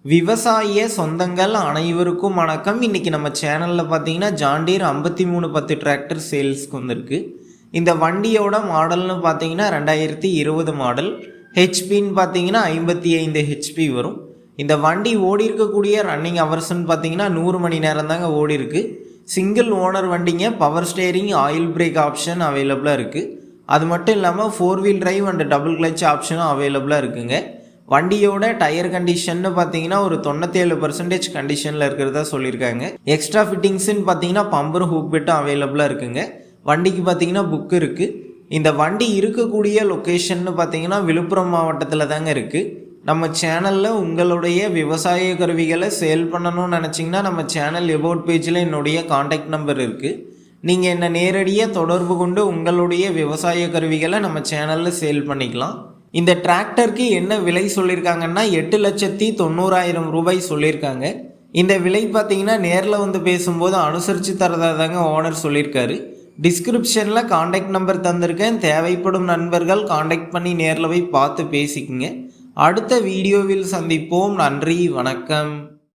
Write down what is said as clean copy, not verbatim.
விவசாய சொந்தங்கள் அனைவருக்கும் வணக்கம். இன்றைக்கி நம்ம சேனலில் பார்த்தீங்கன்னா ஜான் டீர் 5310 டிராக்டர் சேல்ஸ்க்கு வந்திருக்கு. இந்த வண்டியோட மாடல்னு பார்த்தீங்கன்னா 2020 மாடல். ஹெச்பின்னு பார்த்தீங்கன்னா 55 ஹெச்பி வரும். இந்த வண்டி ஓடி இருக்கக்கூடிய ரன்னிங் ஹவர்ஸ்ன்னு பார்த்தீங்கன்னா 100 மணி நேரம் தாங்க ஓடி இருக்கு. சிங்கிள் ஓனர் வண்டிங்க. Power steering, oil brake option அவைலபிளாக இருக்குது. அது மட்டும் இல்லாமல் 4 wheel drive and double clutch ஆப்ஷனும் அவைலபிளாக இருக்குங்க. வண்டியோட டயர் கண்டிஷன்னு பார்த்தீங்கன்னா ஒரு 97% கண்டிஷனில் இருக்கிறதா சொல்லியிருக்காங்க. எக்ஸ்ட்ரா ஃபிட்டிங்ஸ்ன்னு பார்த்தீங்கன்னா பம்பர் ஹூக் பெட்டும் அவைலபிளாக இருக்குங்க. வண்டிக்கு பார்த்தீங்கன்னா புக்கு இருக்குது. இந்த வண்டி இருக்கக்கூடிய லொக்கேஷன்னு பார்த்தீங்கன்னா விழுப்புரம் மாவட்டத்தில் தாங்க இருக்குது. நம்ம சேனலில் உங்களுடைய விவசாய கருவிகளை சேல் பண்ணணும்னு நினச்சிங்கன்னா நம்ம சேனல் எபோட் பேஜில் என்னுடைய காண்டாக்ட் நம்பர் இருக்குது. நீங்கள் என்னை நேரடியாக தொடர்பு கொண்டு உங்களுடைய விவசாய கருவிகளை நம்ம சேனலில் சேல் பண்ணிக்கலாம். இந்த டிராக்டருக்கு என்ன விலை சொல்லியிருக்காங்கன்னா 8,90,000 ரூபாய் சொல்லியிருக்காங்க. இந்த விலை பார்த்தீங்கன்னா நேரில் வந்து பேசும்போது அனுசரித்து தரதா தாங்க ஓனர் சொல்லியிருக்காரு. டிஸ்கிரிப்ஷனில் காண்டாக்ட் நம்பர் தந்திருக்கேன். தேவைப்படும் நண்பர்கள் காண்டாக்ட் பண்ணி நேரில் போய் பார்த்து பேசிக்குங்க. அடுத்த வீடியோவில் சந்திப்போம். நன்றி, வணக்கம்.